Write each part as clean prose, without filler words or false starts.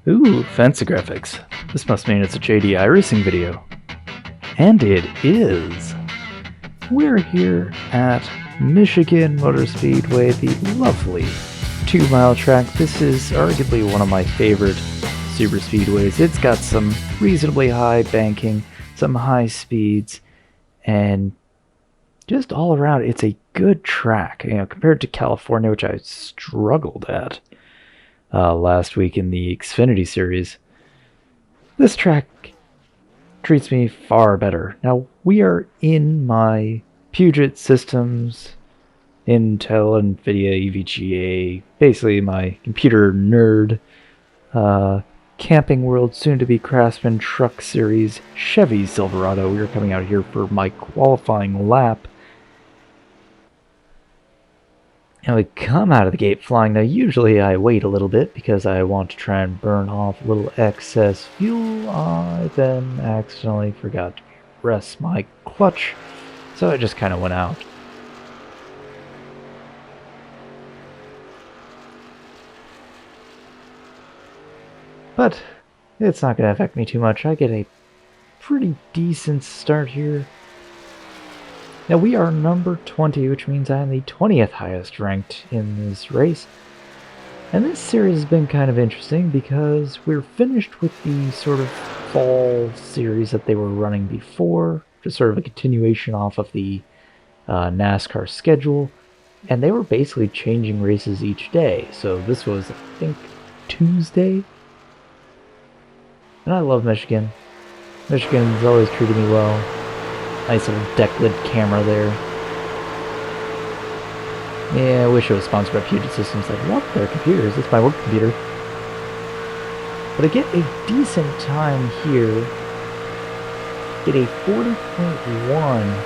Ooh, fancy graphics. This must mean it's a JD iRacing video. And it is. We're here at Michigan Motor Speedway, the lovely 2-mile track. This is arguably one of my favorite super speedways. It's got some reasonably high banking, some high speeds, and just all around, it's a good track. You know, compared to California, which I struggled at last week in the Xfinity series, this track treats me far better. Now, we are in my Puget Systems, Intel, NVIDIA, EVGA, basically my computer nerd, Camping World, soon-to-be Craftsman Truck Series Chevy Silverado. We are coming out here for my qualifying lap. And we come out of the gate flying. Now, usually I wait a little bit because I want to try and burn off a little excess fuel. I then accidentally forgot to press my clutch, so I just kind of went out. But it's not going to affect me too much. I get a pretty decent start here. Now, we are number 20, which means I am the 20th highest ranked in this race. And this series has been kind of interesting because we're finished with the sort of fall series that they were running before, just sort of a continuation off of the NASCAR schedule. And they were basically changing races each day. So this was, I think, Tuesday. And I love Michigan. Michigan's always treated me well. Nice little deck lid camera there. Yeah, I wish it was sponsored by Puget Systems. I love their computers. It's my work computer. But I get a decent time here. Get a 40.1,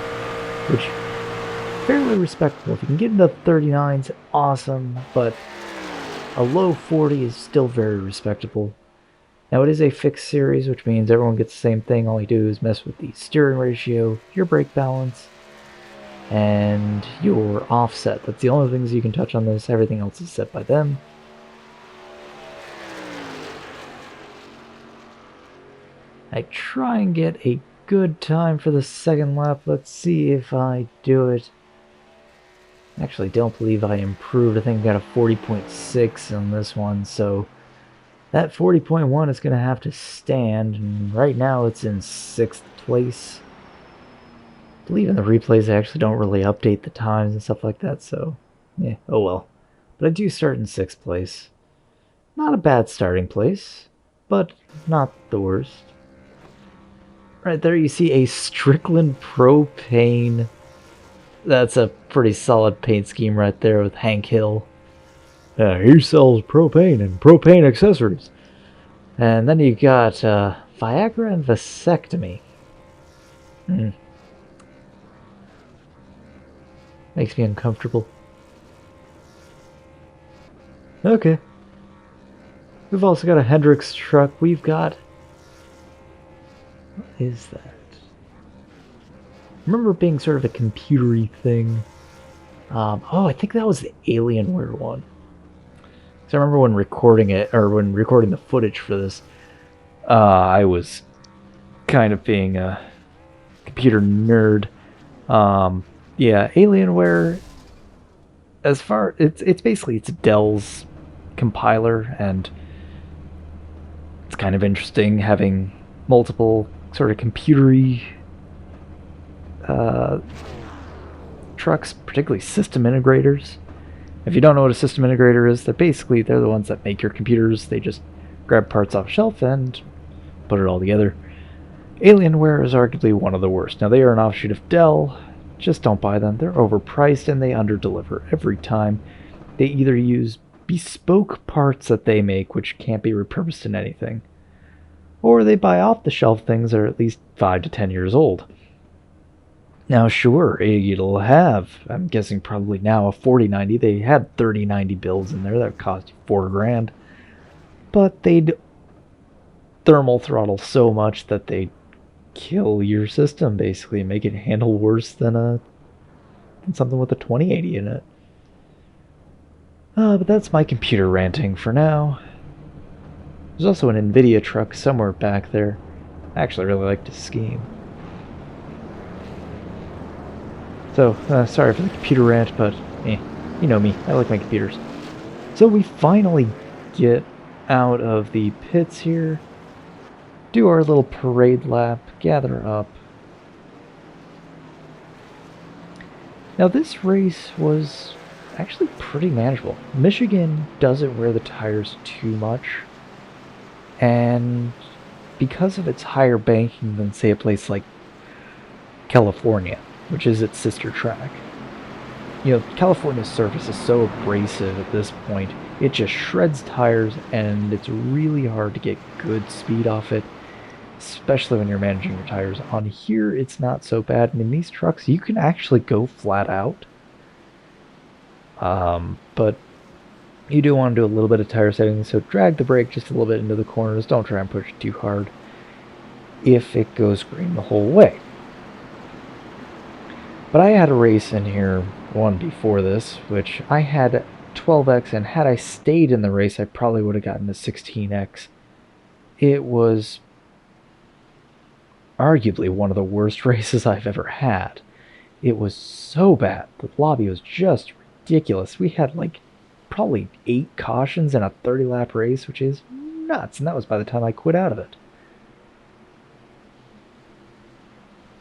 which is fairly respectable. If you can get into 39s, awesome. But a low 40 is still very respectable. Now, it is a fixed series, which means everyone gets the same thing. All you do is mess with the steering ratio, your brake balance, and your offset. That's the only things you can touch on this. Everything else is set by them. I try and get a good time for the second lap. Let's see if I do it. Actually, don't believe I improved. I think I got a 40.6 on this one, so that 40.1 is going to have to stand, and right now it's in 6th place. I believe in the replays they actually don't really update the times and stuff like that, so yeah, oh well. But I do start in 6th place. Not a bad starting place, but not the worst. Right there you see a Strickland Propane. That's a pretty solid paint scheme right there with Hank Hill. He sells propane and propane accessories. And then you got Viagra and vasectomy. Makes me uncomfortable. Okay. We've also got a Hendrix truck. We've got... what is that? I remember it being sort of a computery thing. Oh, I think that was the Alienware one. So I remember when recording it, or when recording the footage for this, I was kind of being a computer nerd. Yeah, Alienware, as far, it's basically, it's Dell's compiler, and it's kind of interesting having multiple sort of computery trucks, particularly system integrators. If you don't know what a system integrator is, they're the ones that make your computers. They just grab parts off a shelf and put it all together. Alienware is arguably one of the worst. Now, they are an offshoot of Dell. Just don't buy them. They're overpriced and they underdeliver every time. They either use bespoke parts that they make, which can't be repurposed in anything, or they buy off-the-shelf things that are at least 5 to 10 years old. Now, sure, it'll have, I'm guessing probably now, a 4090. They had 3090 builds in there that cost $4,000. But they'd thermal throttle so much that they'd kill your system, basically, and make it handle worse than something with a 2080 in it. But that's my computer ranting for now. There's also an NVIDIA truck somewhere back there. I actually really like this scheme. So, sorry for the computer rant, but you know me, I like my computers. So we finally get out of the pits here, do our little parade lap, gather up. Now this race was actually pretty manageable. Michigan doesn't wear the tires too much, and because of its higher banking than, say, a place like California, which is its sister track. You know, California's surface is so abrasive at this point, it just shreds tires, and it's really hard to get good speed off it, especially when you're managing your tires. On here, it's not so bad, and in these trucks, you can actually go flat out. But you do want to do a little bit of tire setting, so drag the brake just a little bit into the corners. Don't try and push it too hard if it goes green the whole way. But I had a race in here, one before this, which I had 12x, and had I stayed in the race, I probably would have gotten a 16x. It was arguably one of the worst races I've ever had. It was so bad. The lobby was just ridiculous. We had like probably 8 cautions in a 30-lap race, which is nuts, and that was by the time I quit out of it.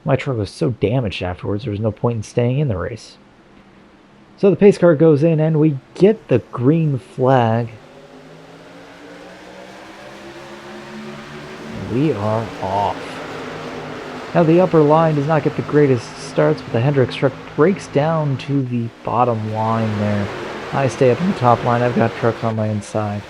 My truck was so damaged afterwards, there was no point in staying in the race. So the pace car goes in, and we get the green flag. We are off. Now the upper line does not get the greatest starts, but the Hendrix truck breaks down to the bottom line there. I stay up in the top line. I've got trucks on my inside.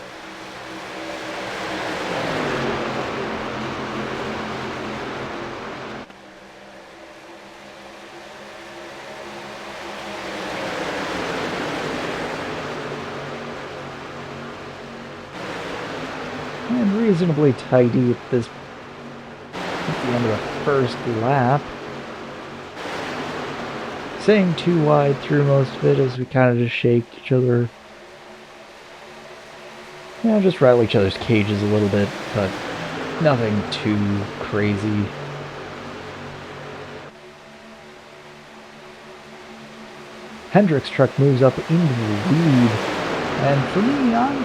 And reasonably tidy at the end of the first lap. Staying too wide through most of it as we kind of just shaked each other. Yeah, just rattle each other's cages a little bit, but nothing too crazy. Hendrix truck moves up into the lead. And for me, I'm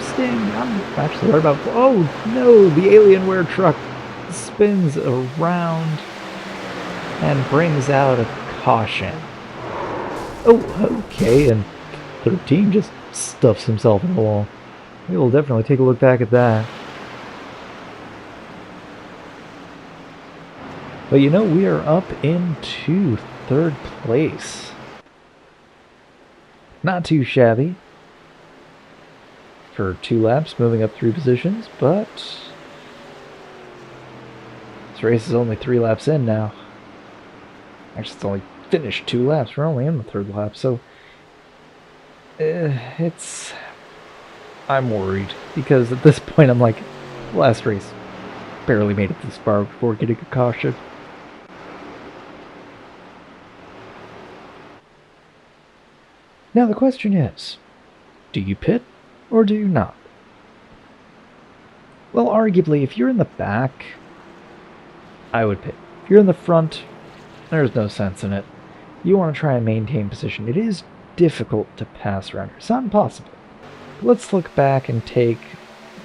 actually worried about... Oh no, the Alienware truck spins around and brings out a caution. Oh, okay, and 13 just stuffs himself in the wall. We will definitely take a look back at that. But you know, we are up into 3rd place. Not too shabby for 2 laps, moving up 3 positions, but this race is only 3 laps in now. Actually, it's only finished 2 laps. We're only in the 3rd lap, so I'm worried, because at this point I'm like, last race barely made it this far before getting a caution. Now the question is, do you pit or do you not? Well, arguably, if you're in the back, I would pit. If you're in the front, there's no sense in it. You want to try and maintain position. It is difficult to pass around here. It's not impossible. But let's look back and take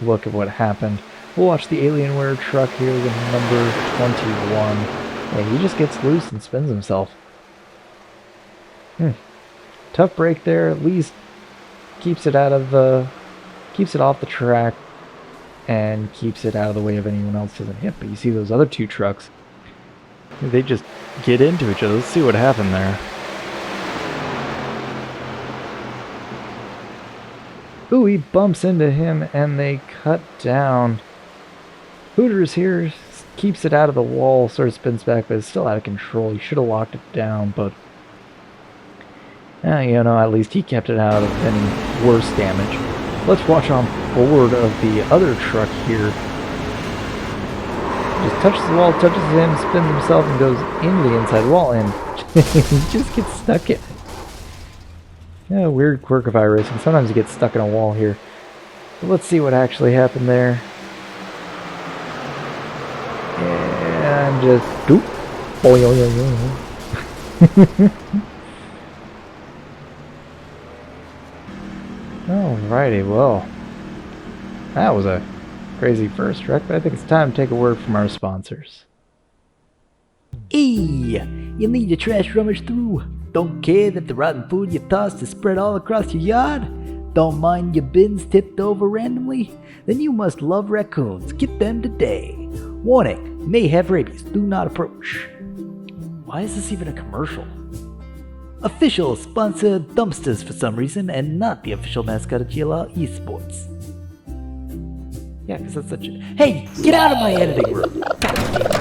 a look at what happened. We'll watch the Alienware truck here with number 21. Yeah, he just gets loose and spins himself. Tough break there. At least keeps it off the track and keeps it out of the way of anyone else doesn't hit. But you see those other 2 trucks, they just get into each other. Let's see what happened there. Ooh, he bumps into him and they cut down. Hooters here keeps it out of the wall, sort of spins back, but it's still out of control. He should have locked it down, but you know, at least he kept it out of any worse damage. Let's watch on board of the other truck here. Just touches the wall, touches him, spins himself, and goes into the inside wall, and he just gets stuck in it. Yeah, weird quirk of iRacing. Sometimes you get stuck in a wall here. But let's see what actually happened there. and just doop. Alrighty, well, that was a crazy first wreck, but I think it's time to take a word from our sponsors. Hey, you need your trash rummaged through? Don't care that the rotten food you tossed is spread all across your yard? Don't mind your bins tipped over randomly? Then you must love raccoons. Get them today. Warning, may have rabies. Do not approach. Why is this even a commercial? Official sponsor dumpsters for some reason, and not the official mascot of GLR Esports. Yeah, because that's such a... Hey, get out of my editing room! God damn it.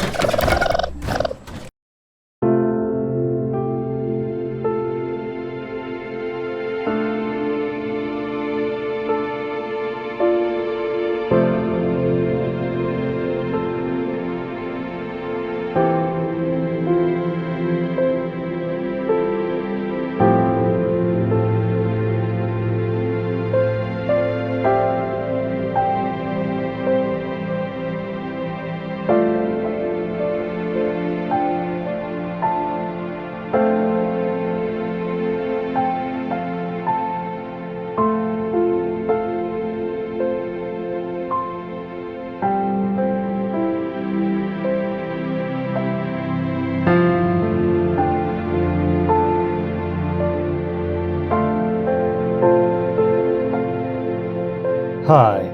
Hi,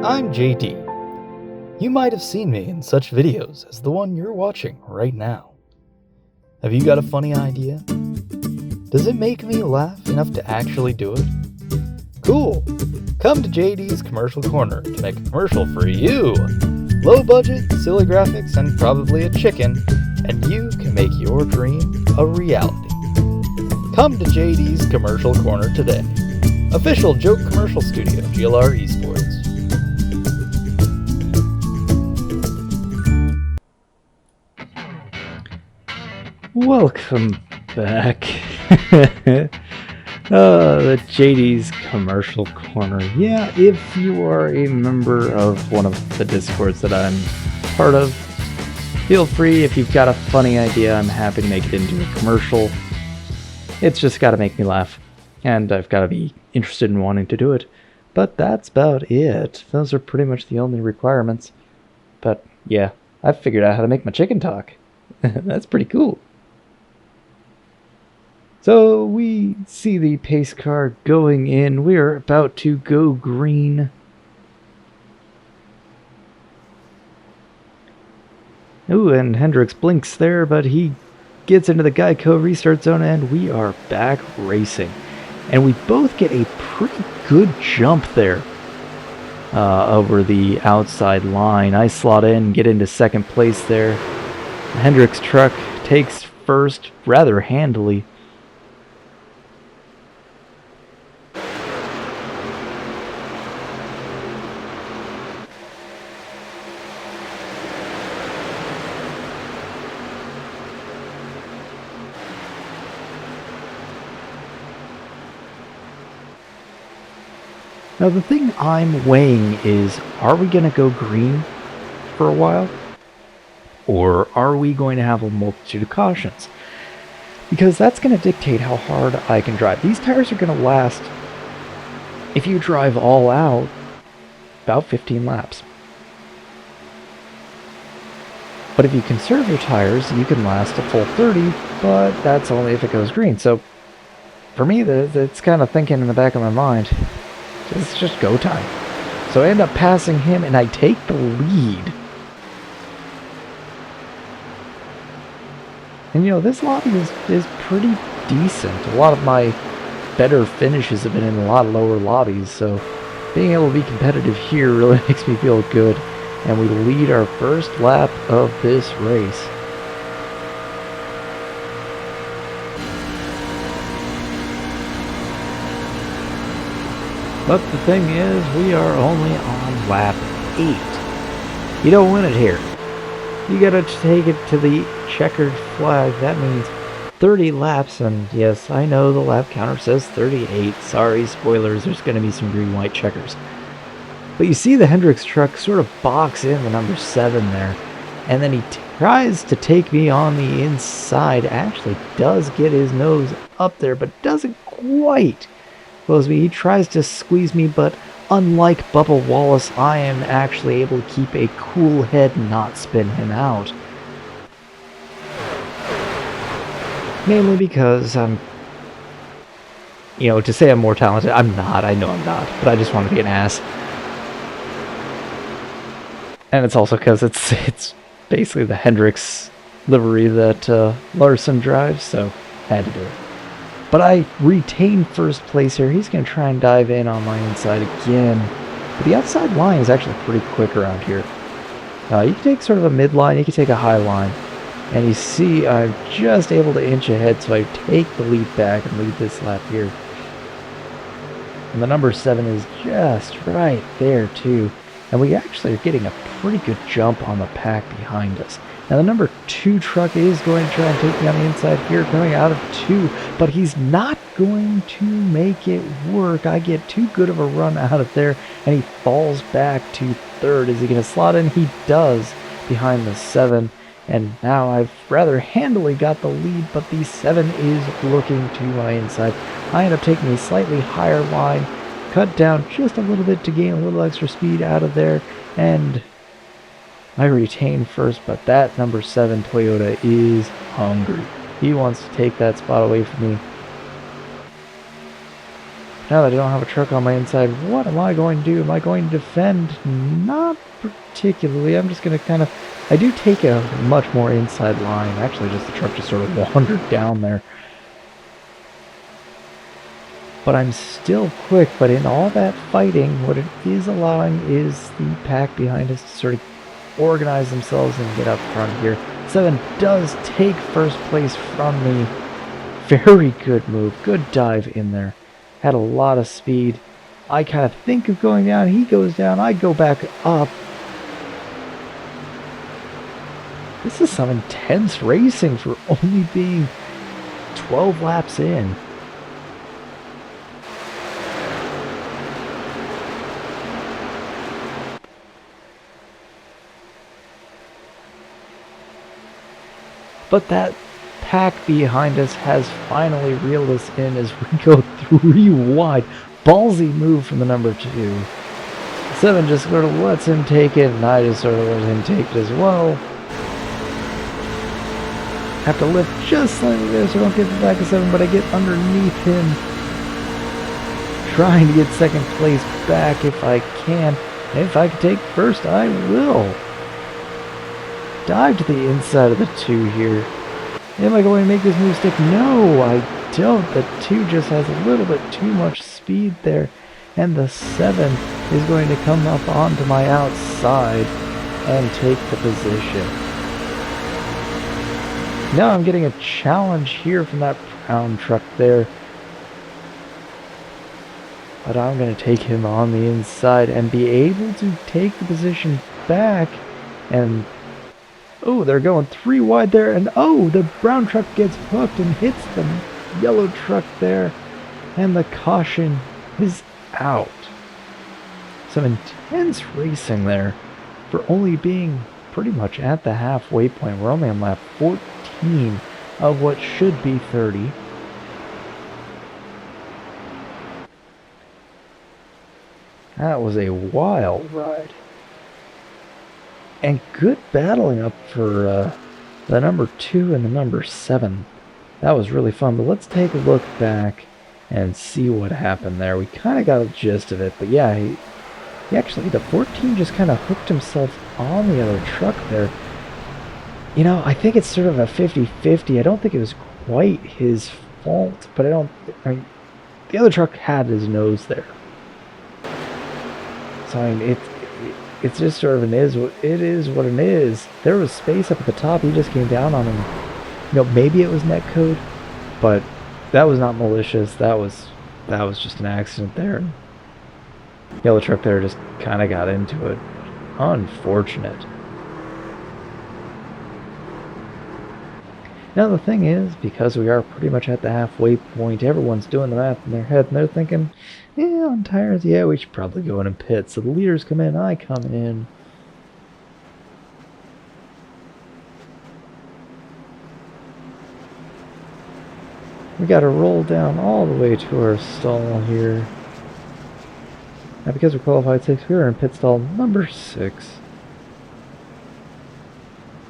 I'm JD. You might have seen me in such videos as the one you're watching right now. Have you got a funny idea? Does it make me laugh enough to actually do it? Cool! Come to JD's Commercial Corner to make a commercial for you! Low budget, silly graphics, and probably a chicken, and you can make your dream a reality. Come to JD's Commercial Corner today. Official joke commercial studio, GLR Esports. Welcome back. The JD's Commercial Corner. Yeah, if you are a member of one of the Discords that I'm part of, feel free. If you've got a funny idea, I'm happy to make it into a commercial. It's just got to make me laugh. And I've got to be interested in wanting to do it. But that's about it. Those are pretty much the only requirements. But yeah, I've figured out how to make my chicken talk. That's pretty cool. So we see the pace car going in. We are about to go green. Ooh, and Hendricks blinks there, but he gets into the Geico restart zone and we are back racing. And we both get a pretty good jump there over the outside line. I slot in, get into second place there. The Hendricks truck takes first rather handily. Now the thing I'm weighing is, are we going to go green for a while? Or are we going to have a multitude of cautions? Because that's going to dictate how hard I can drive. These tires are going to last, if you drive all out, about 15 laps. But if you conserve your tires, you can last a full 30, but that's only if it goes green. So for me, it's kind of thinking in the back of my mind, it's just go time. So I end up passing him and I take the lead. And you know, this lobby is pretty decent. A lot of my better finishes have been in a lot of lower lobbies, so being able to be competitive here really makes me feel good. And we lead our first lap of this race. But the thing is, we are only on lap 8. You don't win it here. You gotta take it to the checkered flag. That means 30 laps, and yes, I know the lap counter says 38. Sorry, spoilers, there's gonna be some green-white checkers. But you see the Hendricks truck sort of box in the number 7 there, and then he tries to take me on the inside. Actually does get his nose up there, but doesn't quite close me. He tries to squeeze me, but unlike Bubba Wallace, I am actually able to keep a cool head and not spin him out. Mainly because I'm, you know, to say I'm more talented, I'm not. I know I'm not, but I just want to be an ass. And it's also because it's basically the Hendrix livery that Larson drives, so had to do it. But I retain first place here. He's going to try and dive in on my inside again. But the outside line is actually pretty quick around here. You can take sort of a mid line, you can take a high line. And you see I'm just able to inch ahead, so I take the lead back and lead this lap here. And the number 7 is just right there too. And we actually are getting a pretty good jump on the pack behind us. Now the number 2 truck is going to try and take me on the inside here, coming out of 2, but he's not going to make it work. I get too good of a run out of there, and he falls back to 3rd. Is he going to slot in? He does, behind the 7. And now I've rather handily got the lead, but the 7 is looking to my inside. I end up taking a slightly higher line, cut down just a little bit to gain a little extra speed out of there, and I retain first, but that number 7 Toyota is hungry. He wants to take that spot away from me. Now that I don't have a truck on my inside, what am I going to do? Am I going to defend? Not particularly. I'm just going to kind of... I do take a much more inside line. Actually, just the truck just sort of wandered down there. But I'm still quick, but in all that fighting, what it is allowing is the pack behind us to sort of organize themselves and get up front here. 7 does take first place from me. Very good move. Good dive in there. Had a lot of speed. I kind of think of going down. He goes down. I go back up. This is some intense racing for only being 12 laps in. But that pack behind us has finally reeled us in as we go 3 wide. Ballsy move from the number 2. 7 just sort of lets him take it, and I just sort of let him take it as well. Have to lift just slightly there so I don't get the back of 7, but I get underneath him. Trying to get second place back if I can. And if I can take first, I will. Dive to the inside of the 2 here. Am I going to make this move stick? No, I don't. The 2 just has a little bit too much speed there. And the 7 is going to come up onto my outside and take the position. Now I'm getting a challenge here from that brown truck there. But I'm going to take him on the inside and be able to take the position back. And oh, they're going 3 wide there, and oh, the brown truck gets hooked and hits the yellow truck there, and the caution is out. Some intense racing there for only being pretty much at the halfway point. We're only on lap 14 of what should be 30. That was a wild ride. And good battling up for the number 2 and the number 7. That was really fun, but let's take a look back and see what happened there. We kind of got a gist of it, but yeah, he actually, the 14 just kind of hooked himself on the other truck there. You know, I think it's sort of a 50-50. I don't think it was quite his fault, but I mean, the other truck had his nose there. So, I mean, it's just sort of it is what it is. There was space up at the top. He just came down on him. You know, maybe it was netcode, but that was not malicious. That was just an accident there. Yellow truck there just kind of got into it. Unfortunate. Now the thing is, because we are pretty much at the halfway point, everyone's doing the math in their head, and they're thinking, yeah, on tires, yeah, we should probably go in and pit. So the leaders come in, I come in. We gotta roll down all the way to our stall here. Now because we qualified 6th, we are in pit stall number 6.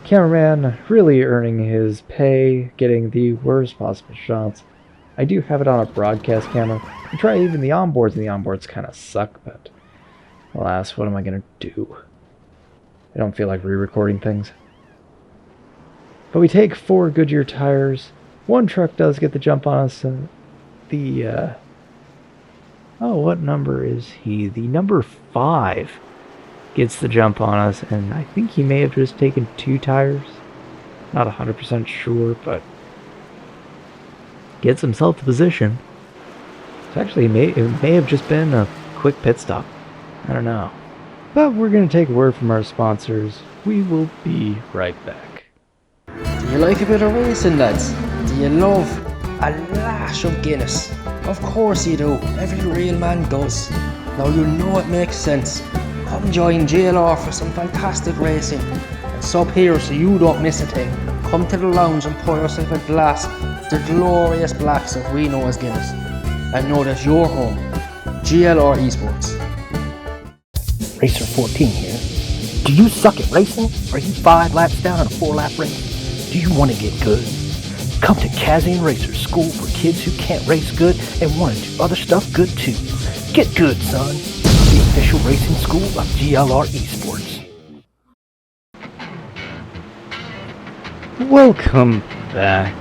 Cameraman really earning his pay, getting the worst possible shots. I do have it on a broadcast camera. I try even the onboards, and the onboards kind of suck, but alas, what am I gonna do? I don't feel like re-recording things. But we take 4 Goodyear tires. One truck does get the jump on us. Oh, what number is he? The number 5 gets the jump on us, and I think he may have just taken 2 tires. Not 100% sure, but gets himself the position. So actually, it may have just been a quick pit stop. I don't know. But we're going to take a word from our sponsors. We will be right back. Do you like a bit of racing, lads? Do you love a lash of Guinness? Of course you do. Every real man does. Now you know it makes sense. Come join GLR for some fantastic racing. And sub here so you don't miss a thing. Come to the lounge and pour yourself a glass of the glorious black stuff we know as Guinness. And know that your home. GLR Esports. Racer 14 here. Do you suck at racing? Are you 5 laps down in a 4-lap race? Do you want to get good? Come to Kazian Racer School for kids who can't race good and want to do other stuff good too. Get good, son. The official racing school of GLR Esports. Welcome back.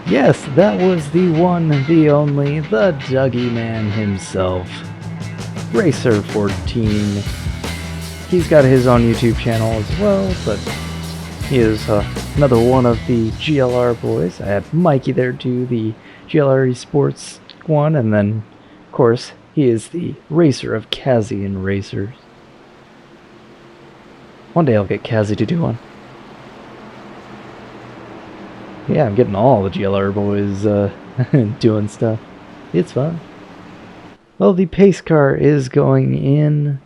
Yes, that was the one, the only, the Dougie man himself. Racer 14. He's got his own YouTube channel as well, but he is another one of the GLR boys. I had Mikey there do the GLR Esports one, and then, of course, he is the racer of Kazian Racers. One day I'll get Kazi to do one. Yeah, I'm getting all the GLR boys doing stuff. It's fun. Well, the pace car is going in,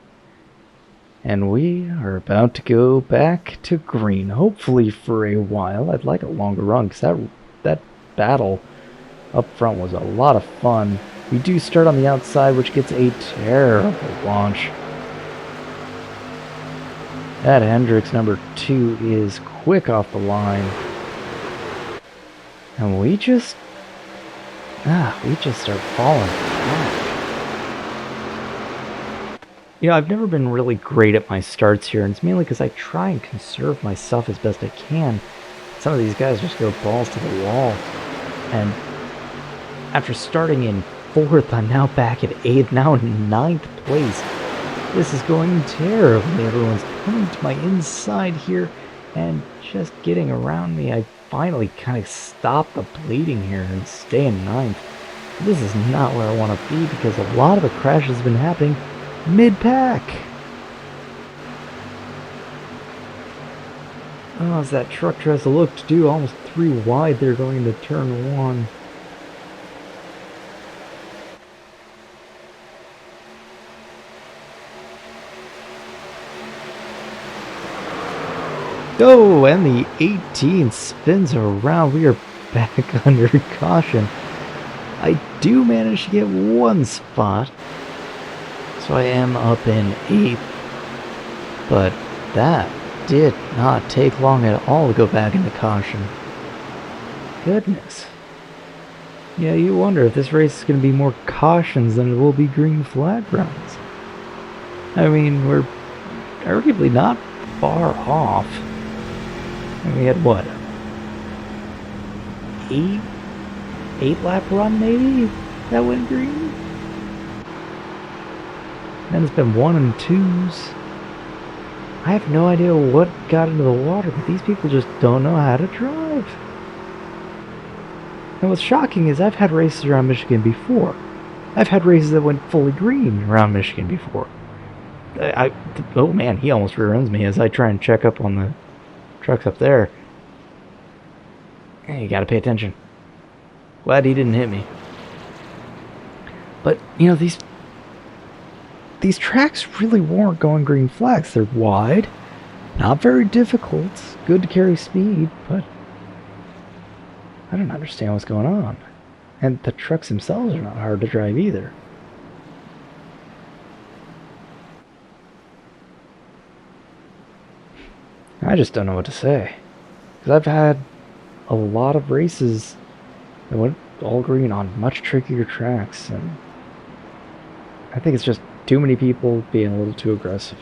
and we are about to go back to green, hopefully for a while. I'd like a longer run, because that battle up front was a lot of fun. We do start on the outside, which gets a terrible launch. That Hendrix number 2 is quick off the line. And we just start falling. You know, I've never been really great at my starts here, and it's mainly because I try and conserve my stuff as best I can. Some of these guys just go balls to the wall. And after starting in 4th, I'm now back at 8th, now in 9th place. This is going terribly. Everyone's coming to my inside here and just getting around me. I finally kind of stop the bleeding here and stay in 9th. This is not where I want to be, because a lot of the crashes have been happening mid-pack. Oh, as that truck tries to look to do almost 3 wide, they're going into turn 1. Oh, and the 18 spins around. We are back under caution. I do manage to get 1 spot, so I am up in 8th, but that did not take long at all to go back into caution. Goodness. Yeah, you wonder if this race is going to be more cautions than it will be green flag runs. I mean, we're arguably not far off. And we had what? 8 lap run maybe? That went green? Then it's been 1 and 2s. I have no idea what got into the water, but these people just don't know how to drive. And what's shocking is I've had races around Michigan before. I've had races that went fully green around Michigan before. Oh man, he almost rear-ends me as I try and check up on the trucks up there. Hey, you gotta pay attention. Glad he didn't hit me. But, you know, these tracks really warrant going green flags. They're wide, not very difficult, good to carry speed, but I don't understand what's going on. And the trucks themselves are not hard to drive either. I just don't know what to say. Because I've had a lot of races that went all green on much trickier tracks, and I think it's just too many people being a little too aggressive.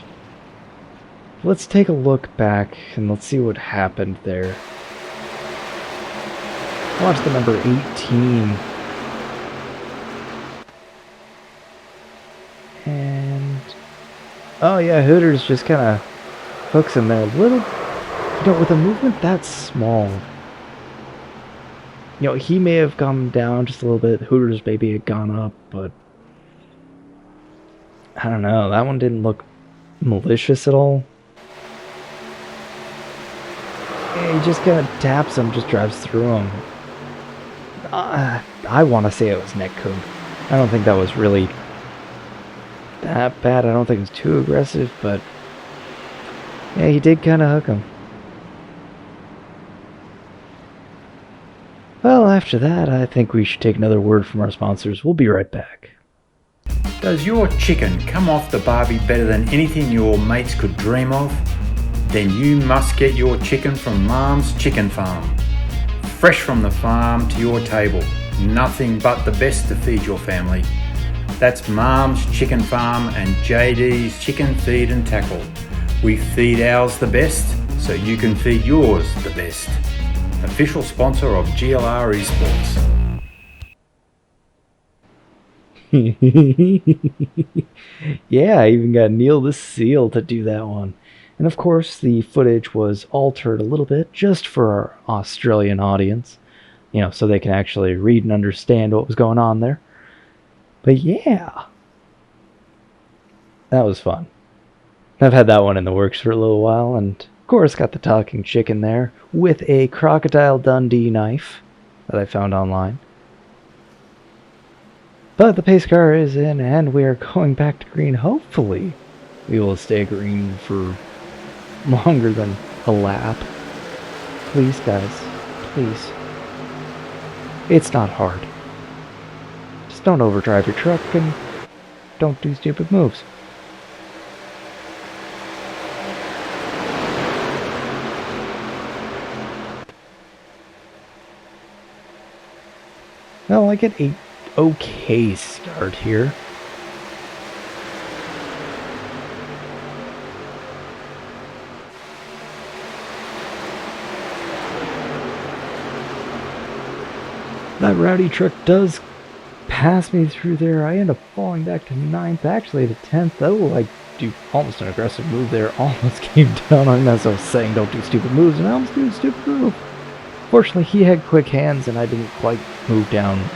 Let's take a look back and let's see what happened there. Watch the number 18. And oh yeah, Hooters just kind of hooks him there a little. With a movement that small, he may have come down just a little bit. Hooters maybe had gone up, but I don't know. That one didn't look malicious at all. Yeah, he just kind of taps him, just drives through him. I want to say it was netcode. I don't think that was really that bad. I don't think it was too aggressive, but yeah, he did kind of hook him. Well, after that, I think we should take another word from our sponsors. We'll be right back. Does your chicken come off the barbie better than anything your mates could dream of? Then you must get your chicken from Mom's Chicken Farm. Fresh from the farm to your table. Nothing but the best to feed your family. That's Mom's Chicken Farm and JD's Chicken Feed and Tackle. We feed ours the best, so you can feed yours the best. Official sponsor of GLR Esports. Yeah, I even got Neil the Seal to do that one. And of course, the footage was altered a little bit just for our Australian audience, so they can actually read and understand what was going on there. But yeah, that was fun. I've had that one in the works for a little while, and of course got the talking chicken there with a Crocodile Dundee knife that I found online. But the pace car is in, and we are going back to green. Hopefully, we will stay green for longer than a lap. Please, guys. Please. It's not hard. Just don't overdrive your truck and don't do stupid moves. Well, I get a okay start here. That rowdy truck does pass me through there. I end up falling back to 9th, actually to 10th. Oh, I do almost an aggressive move there. Almost came down on him as I was saying, don't do stupid moves, and I almost do a stupid move. Fortunately, he had quick hands, and I didn't quite move down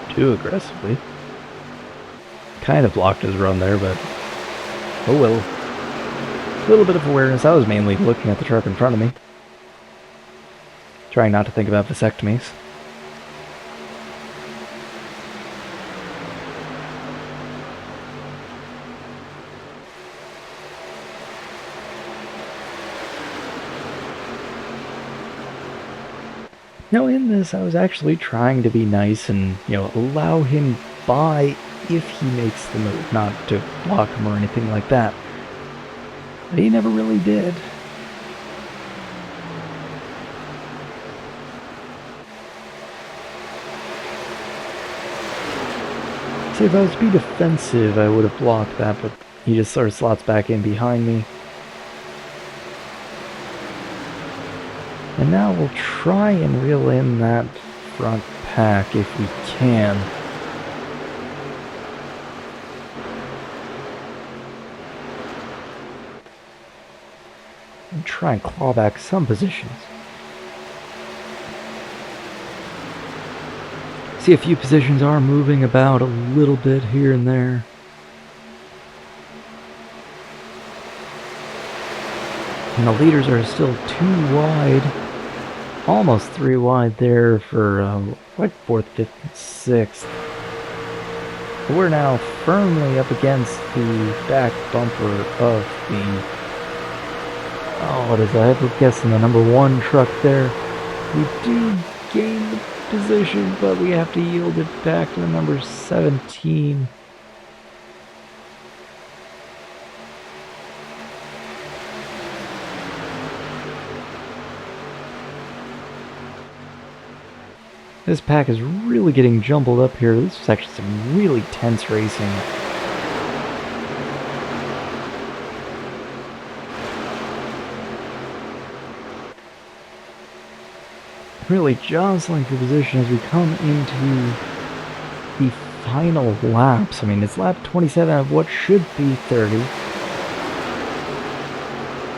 too aggressively. Kind of blocked his run there, but oh well. A little bit of awareness. I was mainly looking at the truck in front of me, trying not to think about vasectomies. Now in this, I was actually trying to be nice and, allow him by if he makes the move, not to block him or anything like that. But he never really did. See, if I was to be defensive, I would have blocked that, but he just sort of slots back in behind me. And now we'll try and reel in that front pack if we can. And try and claw back some positions. See, a few positions are moving about a little bit here and there. And the leaders are still 2 wide. Almost 3 wide there for 4th, 5th, and 6th. But we're now firmly up against the back bumper of the... what is that? I'm guessing the number 1 truck there. We do gain the position, but we have to yield it back to the number 17. This pack is really getting jumbled up here. This is actually some really tense racing. Really jostling for position as we come into the final laps. I mean, it's lap 27 of what should be 30.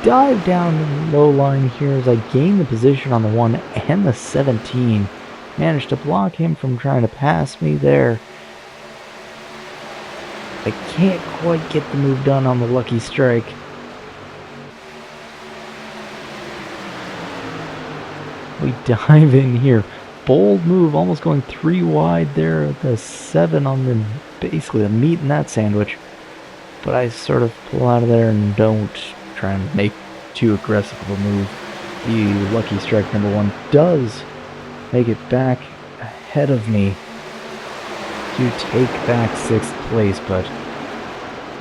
Dive down the low line here as I gain the position on the 1 and the 17. Managed to block him from trying to pass me there. I can't quite get the move done on the lucky strike. We dive in here. Bold move, almost going 3 wide there at the 7 on the basically the meat in that sandwich. But I sort of pull out of there and don't try and make too aggressive of a move. The lucky strike number 1 does make it back ahead of me to take back 6th place, but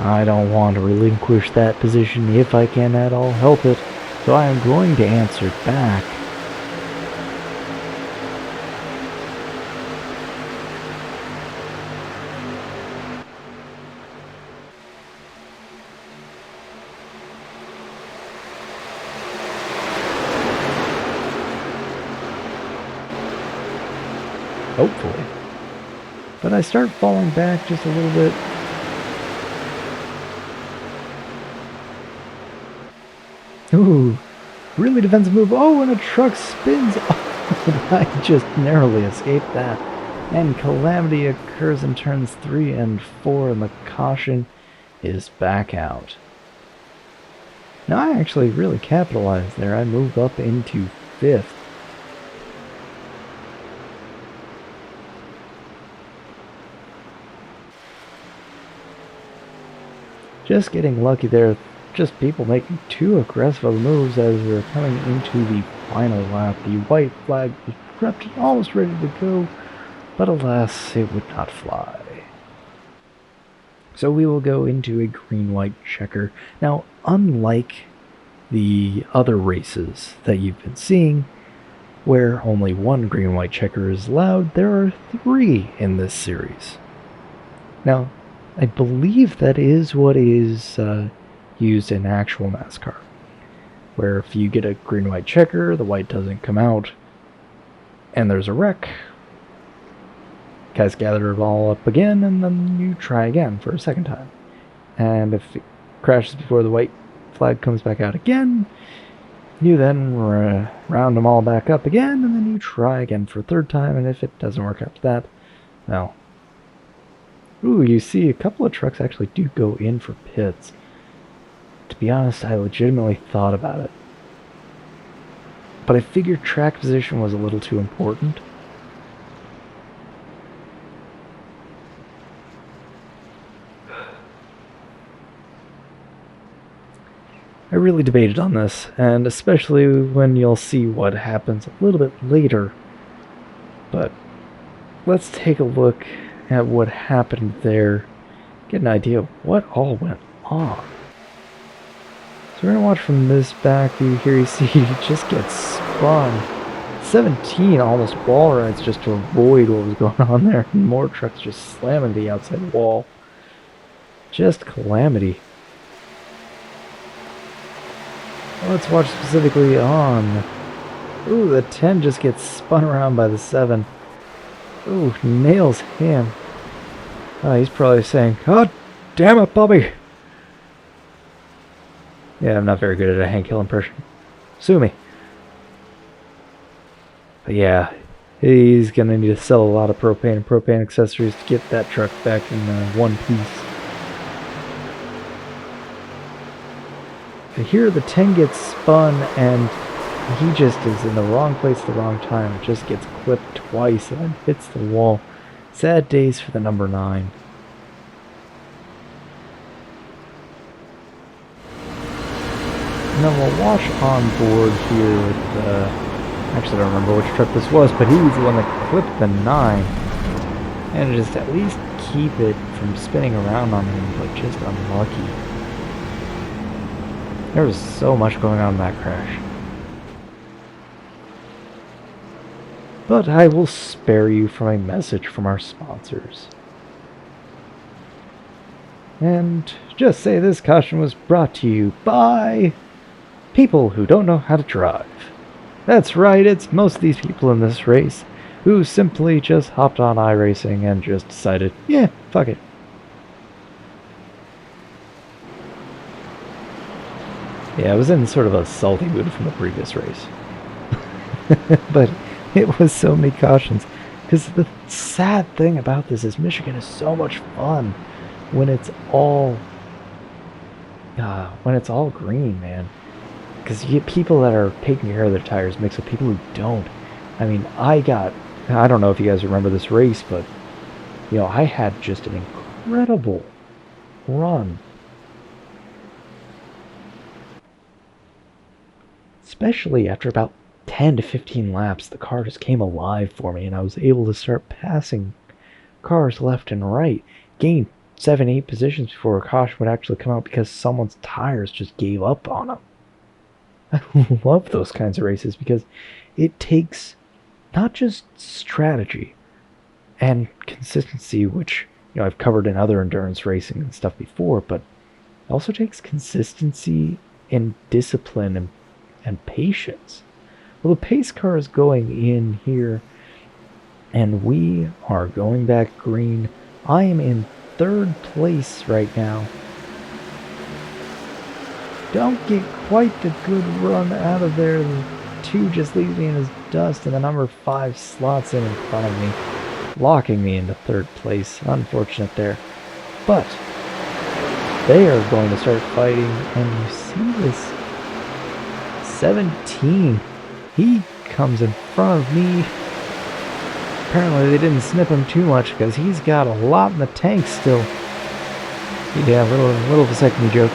I don't want to relinquish that position if I can at all help it, so I am going to answer back. Hopefully. But I start falling back just a little bit. Ooh, really defensive move. Oh, and a truck spins. Oh, I just narrowly escaped that. And calamity occurs in turns 3 and 4, and the caution is back out. Now I actually really capitalized there. I move up into 5th. Just getting lucky there, just people making too aggressive of moves as we're coming into the final lap. The white flag was prepped and almost ready to go, but alas, it would not fly. So we will go into a green-white checker. Now, unlike the other races that you've been seeing, where only 1 green-white checker is allowed, there are 3 in this series. Now, I believe that is what is used in actual NASCAR, where if you get a green-white checker, the white doesn't come out, and there's a wreck. Guys gather it all up again, and then you try again for a second time. And if it crashes before the white flag comes back out again, you then round them all back up again, and then you try again for a 3rd time, and if it doesn't work after that, well... Ooh, you see a couple of trucks actually do go in for pits. To be honest, I legitimately thought about it. But I figured track position was a little too important. I really debated on this, and especially when you'll see what happens a little bit later. But let's take a look at what happened there, get an idea of what all went on. So we're going to watch from this back view here. You see he just gets spun. 17 almost wall rides just to avoid what was going on there. And more trucks just slamming the outside wall. Just calamity. Let's watch specifically on... Ooh, the 10 just gets spun around by the 7. Ooh, nails him. Oh, he's probably saying, "God damn it, Bobby!" Yeah, I'm not very good at a Hank Hill impression. Sue me. But yeah, he's gonna need to sell a lot of propane and propane accessories to get that truck back in one piece. But here the 10 gets spun and he just is in the wrong place at the wrong time. It just gets clipped twice and then hits the wall. Sad days for the number 9. And then we'll watch on board here with Actually, I don't remember which truck this was, but he was the one that clipped the 9. And just at least keep it from spinning around on him, but just unlucky. There was so much going on in that crash. But I will spare you from a message from our sponsors. And just say this caution was brought to you by people who don't know how to drive. That's right, it's most of these people in this race who simply just hopped on iRacing and just decided, yeah, fuck it. Yeah, I was in sort of a salty mood from the previous race. But it was so many cautions. Because the sad thing about this is Michigan is so much fun when it's all green, man. Because you get people that are taking care of their tires mixed with people who don't. I mean, I don't know if you guys remember this race, but you know, I had just an incredible run. Especially after about 10 to 15 laps, the car just came alive for me, and I was able to start passing cars left and right. Gained 7-8 positions before a caution would actually come out because someone's tires just gave up on them. I love those kinds of races because it takes not just strategy and consistency, which you know I've covered in other endurance racing and stuff before, but it also takes consistency and discipline and patience. Well, the pace car is going in here, and we are going back green. I am in 3rd place right now. Don't get quite the good run out of there. The 2 just leaves me in his dust, and the number 5 slots in front of me, locking me into 3rd place. Unfortunate there. But they are going to start fighting, and you see this 17. He comes in front of me. Apparently they didn't snip him too much because he's got a lot in the tank still. Yeah, little vasectomy joke.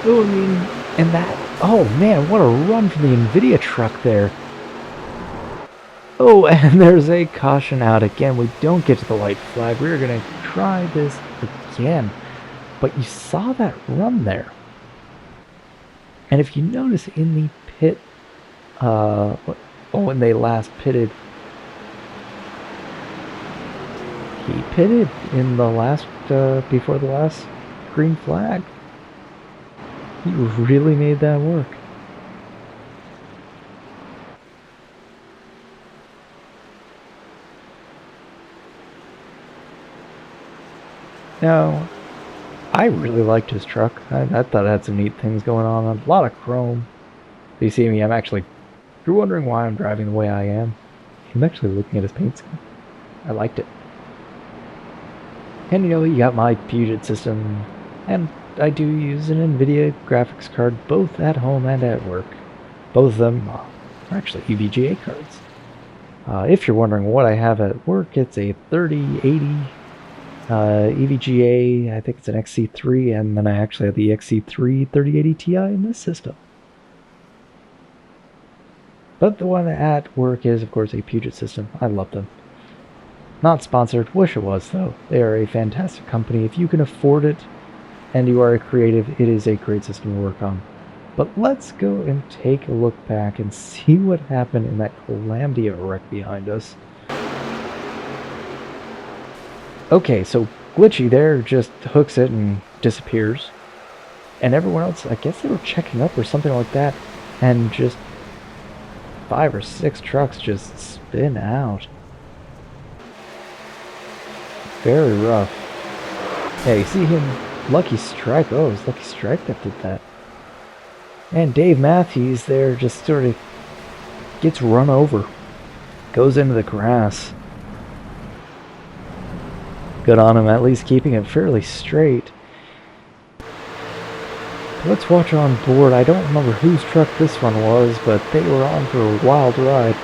Oh, I mean, and that, oh man, what a run from the NVIDIA truck there. Oh, and there's a caution out again. We don't get to the white flag. We're going to try this again. But you saw that run there. And if you notice in the pit, when they last pitted, he pitted in the last, before the last green flag. He really made that work. Now, I really liked his truck. I thought it had some neat things going on. A lot of chrome. So you see me, I'm actually... If you're wondering why I'm driving the way I am, I'm actually looking at his paint scheme. I liked it. And you know, you got my Puget system, and I do use an NVIDIA graphics card both at home and at work. Both of them are actually EVGA cards. If you're wondering what I have at work, it's a 3080 EVGA, I think it's an XC3, and then I actually have the XC3 3080 Ti in this system. But the one at work is, of course, a Puget system. I love them. Not sponsored. Wish it was, though. They are a fantastic company. If you can afford it and you are a creative, it is a great system to work on. But let's go and take a look back and see what happened in that calamity of a wreck behind us. Okay, so Glitchy there just hooks it and disappears. And everyone else, I guess they were checking up or something like that, and just 5 or 6 trucks just spin out. Very rough. Yeah, you see him, Lucky Strike. Oh, it was Lucky Strike that did that. And Dave Matthews there just sort of gets run over. Goes into the grass. Good on him, at least keeping it fairly straight. Let's watch on board. I don't remember whose truck this one was, but they were on for a wild ride.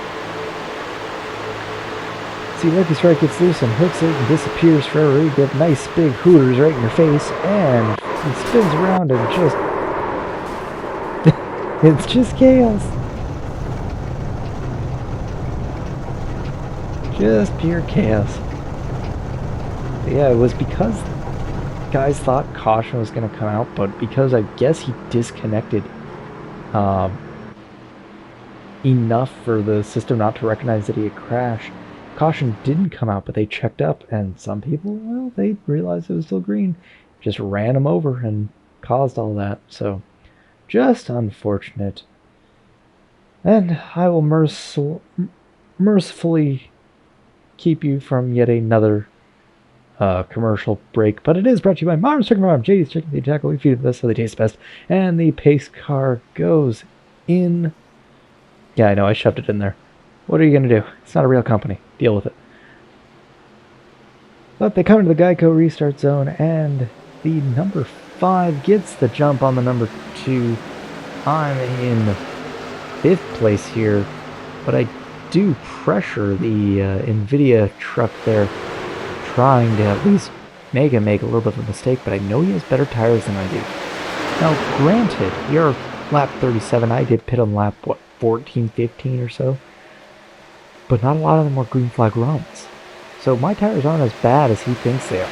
See, Lucky Strike gets loose and hooks it and disappears forever. You get nice big hooters right in your face, and he spins around and just... It's just chaos. Just pure chaos. But yeah, it was because guys thought caution was going to come out, but because I guess he disconnected enough for the system not to recognize that he had crashed, caution didn't come out, but they checked up, and some people, well, they realized it was still green, just ran him over and caused all that. So just unfortunate. And I will mercifully keep you from yet another commercial break, but it is brought to you by Mom's Chicken Farm. JD's Chicken, they tackle, we feed it the best so they taste the best, and the pace car goes in. Yeah, I know, I shoved it in there. What are you going to do? It's not a real company. Deal with it. But they come into the Geico restart zone, and the number 5 gets the jump on the number 2. I'm in 5th place here, but I do pressure the NVIDIA truck there, trying to at least make him make a little bit of a mistake, but I know he has better tires than I do. Now, granted, you're lap 37. I did pit on lap, what, 14, 15 or so? But not a lot of them were green flag runs. So my tires aren't as bad as he thinks they are.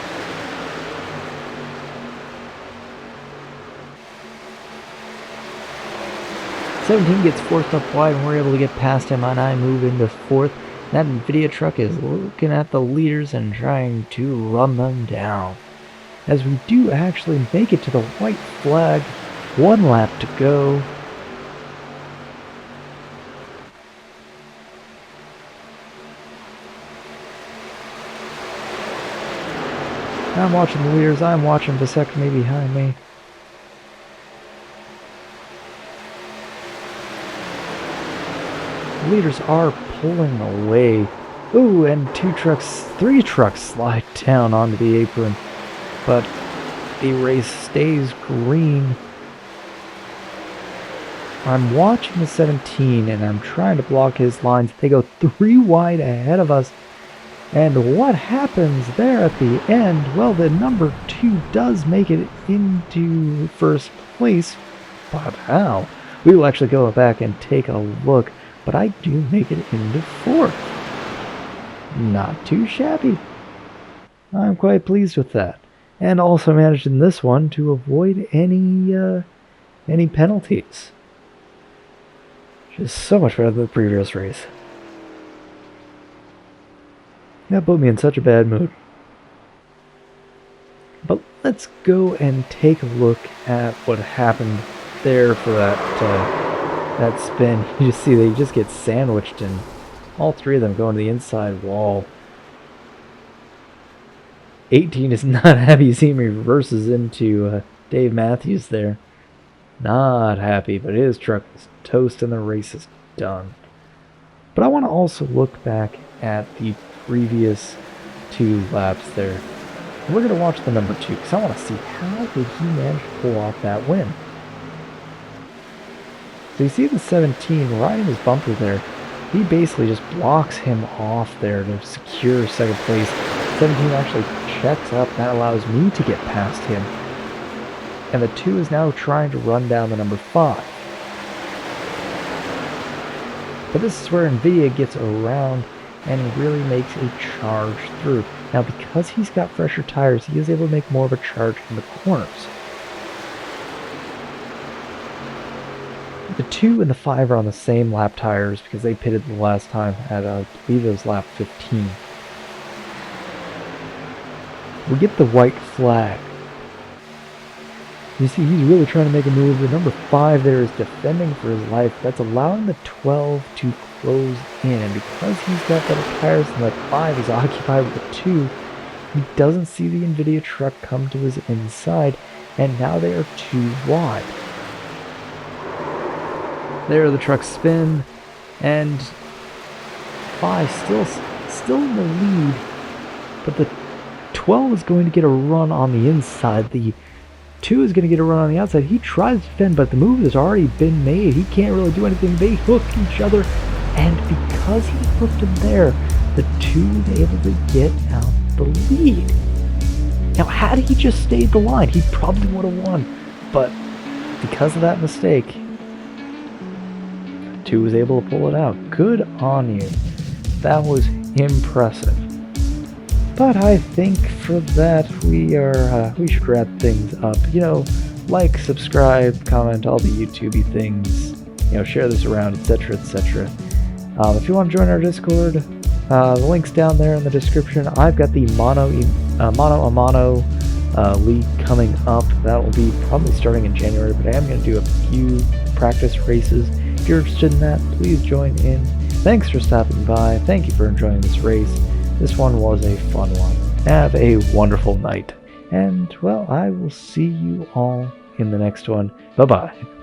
'17 gets forced up wide, and we're able to get past him, and I move into 4th. That NVIDIA truck is looking at the leaders and trying to run them down. As we do actually make it to the white flag, 1 lap to go. I'm watching the leaders, I'm watching vasectomy behind me. Leaders are pulling away. Ooh, and 3 trucks slide down onto the apron. But the race stays green. I'm watching the 17 and I'm trying to block his lines. They go 3 wide ahead of us. And what happens there at the end? Well, the number 2 does make it into 1st place. But how? We will actually go back and take a look. But I do make it into 4th. Not too shabby. I'm quite pleased with that. And also managed in this one to avoid any penalties. Just so much better than the previous race. That put me in such a bad mood. But let's go and take a look at what happened there for that spin. You just see they just get sandwiched, and all 3 of them go into the inside wall. 18 is not happy. You see him reverses into Dave Matthews there. Not happy, but his truck is toast and the race is done. But I want to also look back at the previous 2 laps there. And we're going to watch the number 2 because I want to see how did he manage to pull off that win. So you see the 17 riding his bumper there. He basically just blocks him off there to secure 2nd place. 17 actually checks up. That allows me to get past him. And the 2 is now trying to run down the number 5. But this is where NVIDIA gets around and really makes a charge through. Now, because he's got fresher tires, he is able to make more of a charge in the corners. The 2 and the 5 are on the same lap tires because they pitted the last time at, I believe it was lap 15. We get the white flag. You see, he's really trying to make a move. The number 5 there is defending for his life. That's allowing the 12 to close in. And because he's got better tires than the 5 is occupied with the 2, he doesn't see the NVIDIA truck come to his inside. And now they are 2 wide. There the trucks spin. And 5 still in the lead. But the 12 is going to get a run on the inside. The 2 is going to get a run on the outside. He tries to defend, but the move has already been made. He can't really do anything. They hook each other, and because he hooked him there, the 2 is able to get out the lead. Now, had he just stayed the line, he probably would have won, but because of that mistake, 2 was able to pull it out. Good on you. That was impressive. But I think for that we should wrap things up. Like, subscribe, comment, all the YouTubey things. Share this around, etc., etc. If you want to join our Discord, the link's down there in the description. I've got the Mono a Mono league coming up. That will be probably starting in January, but I am going to do a few practice races. If you're interested in that, please join in. Thanks for stopping by. Thank you for enjoying this race. This one was a fun one. Have a wonderful night. And, well, I will see you all in the next one. Bye-bye.